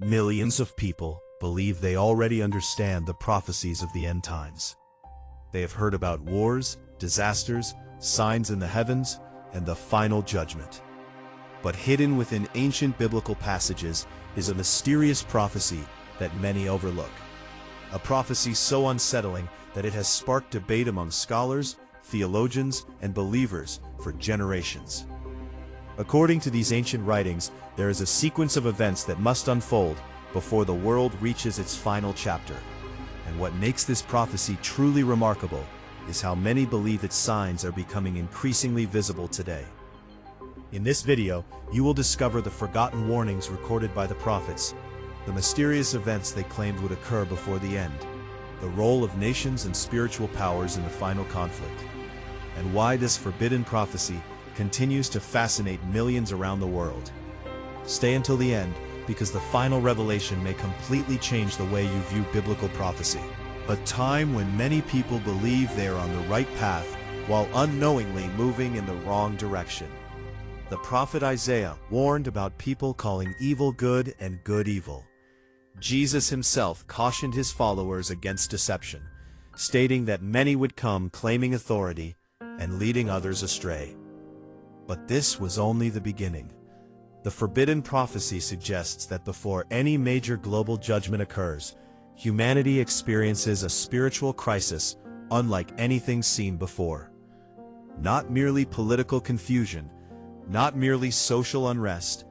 Millions of people believe they already understand the prophecies of the end times. They have heard about wars, disasters, signs in the heavens, and the final judgment. But hidden within ancient biblical passages is a mysterious prophecy that many overlook. A prophecy so unsettling that it has sparked debate among scholars, theologians, and believers for generations. According to these ancient writings, there is a sequence of events that must unfold before the world reaches its final chapter. And what makes this prophecy truly remarkable is how many believe its signs are becoming increasingly visible today. In this video, you will discover the forgotten warnings recorded by the prophets, the mysterious events they claimed would occur before the end, the role of nations and spiritual powers in the final conflict, and why this forbidden prophecy continues to fascinate millions around the world. Stay until the end, because the final revelation may completely change the way you view biblical prophecy. A time when many people believe they are on the right path, while unknowingly moving in the wrong direction. The prophet Isaiah warned about people calling evil good and good evil. Jesus himself cautioned his followers against deception, stating that many would come claiming authority and leading others astray. But this was only the beginning. The forbidden prophecy suggests that before any major global judgment occurs, humanity experiences a spiritual crisis unlike anything seen before. Not merely political confusion, not merely social unrest,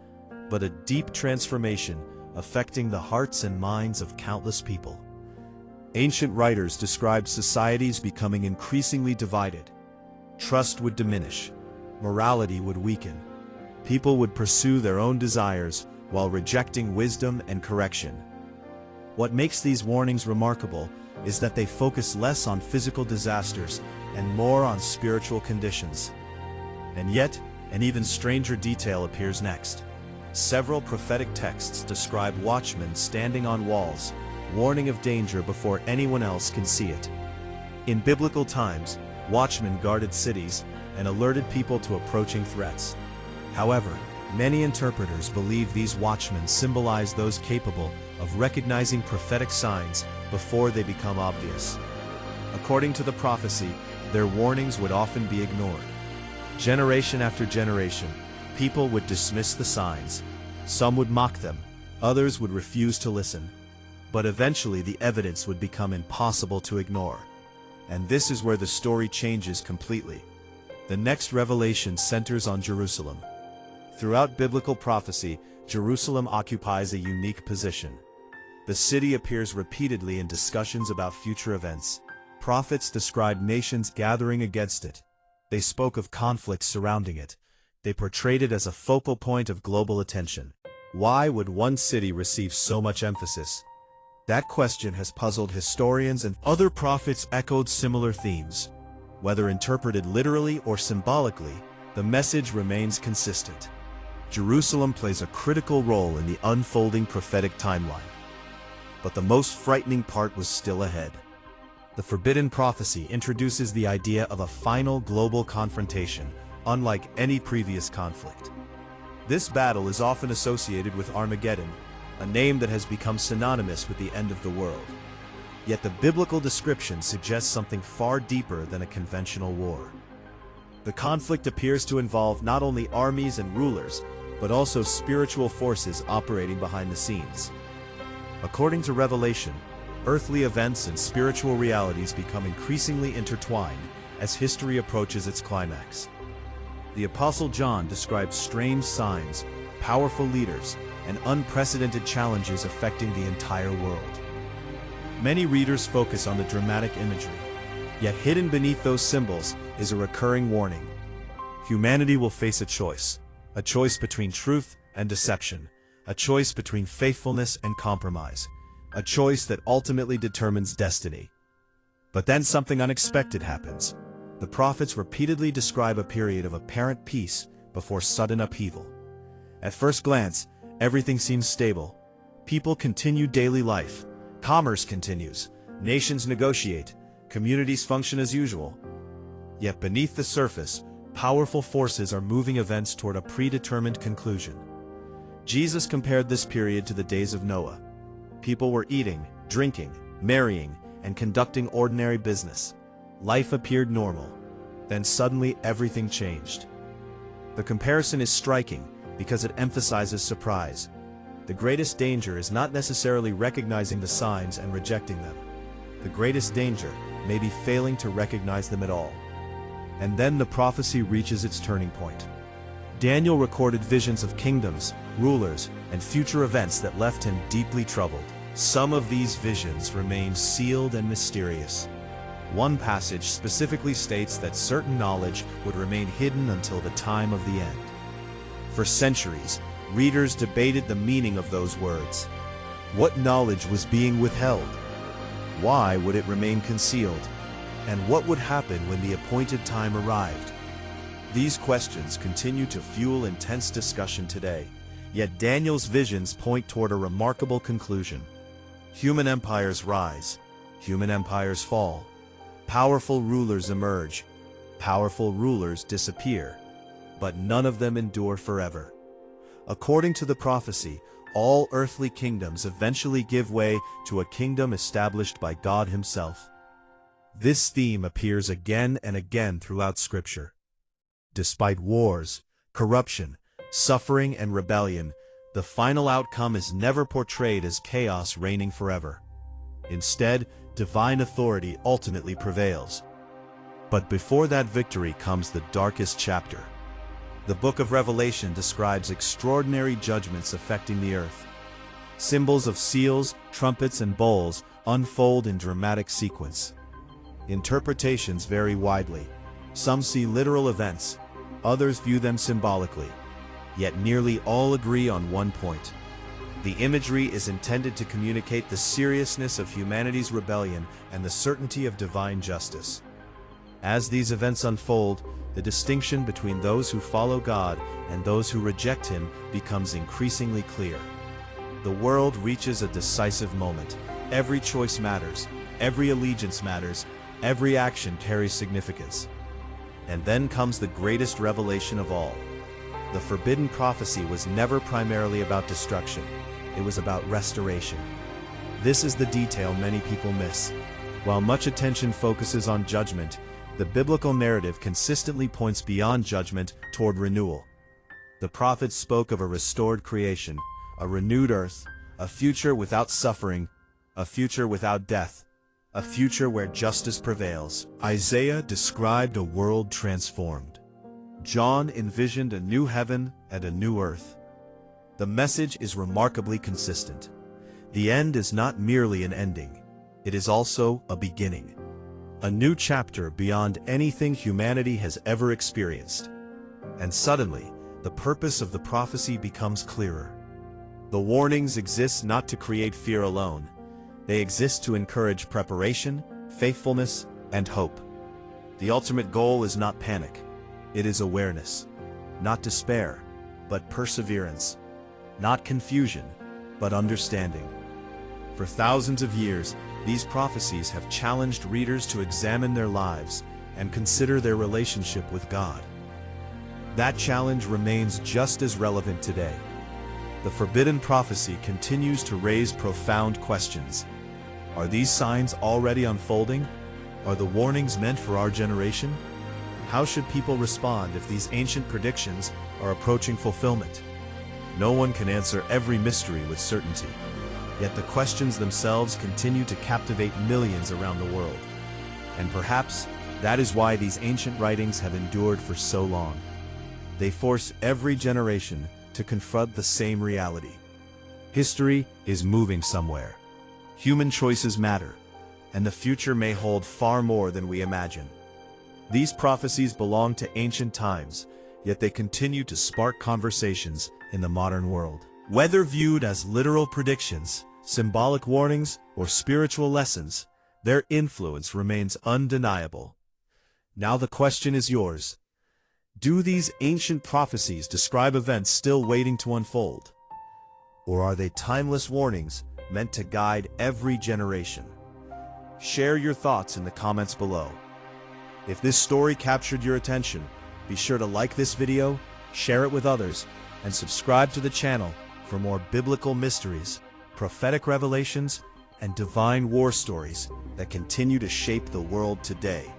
but a deep transformation affecting the hearts and minds of countless people. Ancient writers described societies becoming increasingly divided. Trust would diminish, morality would weaken. People would pursue their own desires while rejecting wisdom and correction. What makes these warnings remarkable is that they focus less on physical disasters and more on spiritual conditions. And yet, an even stranger detail appears next. Several prophetic texts describe watchmen standing on walls, warning of danger before anyone else can see it. In biblical times, watchmen guarded cities and alerted people to approaching threats. However, many interpreters believe these watchmen symbolize those capable of recognizing prophetic signs before they become obvious. According to the prophecy, their warnings would often be ignored. Generation after generation, people would dismiss the signs. Some would mock them, others would refuse to listen. But eventually the evidence would become impossible to ignore. And this is where the story changes completely. The next revelation centers on Jerusalem. Throughout biblical prophecy, Jerusalem occupies a unique position. The city appears repeatedly in discussions about future events. Prophets described nations gathering against it. They spoke of conflicts surrounding it. They portrayed it as a focal point of global attention. Why would one city receive so much emphasis? That question has puzzled historians, and other prophets echoed similar themes. Whether interpreted literally or symbolically, the message remains consistent. Jerusalem plays a critical role in the unfolding prophetic timeline. But the most frightening part was still ahead. The forbidden prophecy introduces the idea of a final global confrontation, unlike any previous conflict. This battle is often associated with Armageddon, a name that has become synonymous with the end of the world. Yet the biblical description suggests something far deeper than a conventional war. The conflict appears to involve not only armies and rulers, but also spiritual forces operating behind the scenes. According to Revelation, earthly events and spiritual realities become increasingly intertwined as history approaches its climax. The Apostle John describes strange signs, powerful leaders, and unprecedented challenges affecting the entire world. Many readers focus on the dramatic imagery, yet hidden beneath those symbols is a recurring warning. Humanity will face a choice between truth and deception, a choice between faithfulness and compromise, a choice that ultimately determines destiny. But then something unexpected happens. The prophets repeatedly describe a period of apparent peace before sudden upheaval. At first glance, everything seems stable. People continue daily life, commerce continues, nations negotiate, communities function as usual. Yet beneath the surface, powerful forces are moving events toward a predetermined conclusion. Jesus compared this period to the days of Noah. People were eating, drinking, marrying, and conducting ordinary business. Life appeared normal. Then suddenly everything changed. The comparison is striking because it emphasizes surprise. The greatest danger is not necessarily recognizing the signs and rejecting them. The greatest danger may be failing to recognize them at all. And then the prophecy reaches its turning point. Daniel recorded visions of kingdoms, rulers, and future events that left him deeply troubled. Some of these visions remain sealed and mysterious. One passage specifically states that certain knowledge would remain hidden until the time of the end. For centuries, readers debated the meaning of those words. What knowledge was being withheld? Why would it remain concealed? And what would happen when the appointed time arrived? These questions continue to fuel intense discussion today, yet Daniel's visions point toward a remarkable conclusion. Human empires rise, human empires fall. Powerful rulers emerge, powerful rulers disappear, but none of them endure forever. According to the prophecy, all earthly kingdoms eventually give way to a kingdom established by God Himself. This theme appears again and again throughout Scripture. Despite wars, corruption, suffering, and rebellion, the final outcome is never portrayed as chaos reigning forever. Instead, divine authority ultimately prevails. But before that victory comes the darkest chapter. The book of Revelation describes extraordinary judgments affecting the earth. Symbols of seals, trumpets, and bowls unfold in dramatic sequence. Interpretations vary widely. Some see literal events, others view them symbolically. Yet nearly all agree on one point. The imagery is intended to communicate the seriousness of humanity's rebellion and the certainty of divine justice. As these events unfold, the distinction between those who follow God and those who reject Him becomes increasingly clear. The world reaches a decisive moment. Every choice matters, every allegiance matters, every action carries significance. And then comes the greatest revelation of all. The forbidden prophecy was never primarily about destruction. It was about restoration. This is the detail many people miss. While much attention focuses on judgment, the biblical narrative consistently points beyond judgment toward renewal. The prophets spoke of a restored creation, a renewed earth, a future without suffering, a future without death, a future where justice prevails. Isaiah described a world transformed. John envisioned a new heaven and a new earth. The message is remarkably consistent. The end is not merely an ending. It is also a beginning. A new chapter beyond anything humanity has ever experienced. And suddenly, the purpose of the prophecy becomes clearer. The warnings exist not to create fear alone. They exist to encourage preparation, faithfulness, and hope. The ultimate goal is not panic. It is awareness. Not despair, but perseverance. Not confusion, but understanding. For thousands of years, these prophecies have challenged readers to examine their lives and consider their relationship with God. That challenge remains just as relevant today. The forbidden prophecy continues to raise profound questions. Are these signs already unfolding? Are the warnings meant for our generation? How should people respond if these ancient predictions are approaching fulfillment? No one can answer every mystery with certainty. Yet the questions themselves continue to captivate millions around the world. And perhaps that is why these ancient writings have endured for so long. They force every generation to confront the same reality. History is moving somewhere. Human choices matter, and the future may hold far more than we imagine. These prophecies belong to ancient times, yet they continue to spark conversations in the modern world. Whether viewed as literal predictions, symbolic warnings, or spiritual lessons, their influence remains undeniable. Now the question is yours. Do these ancient prophecies describe events still waiting to unfold? Or are they timeless warnings meant to guide every generation? Share your thoughts in the comments below. If this story captured your attention, be sure to like this video, share it with others, and subscribe to the channel for more biblical mysteries, prophetic revelations, and divine war stories that continue to shape the world today.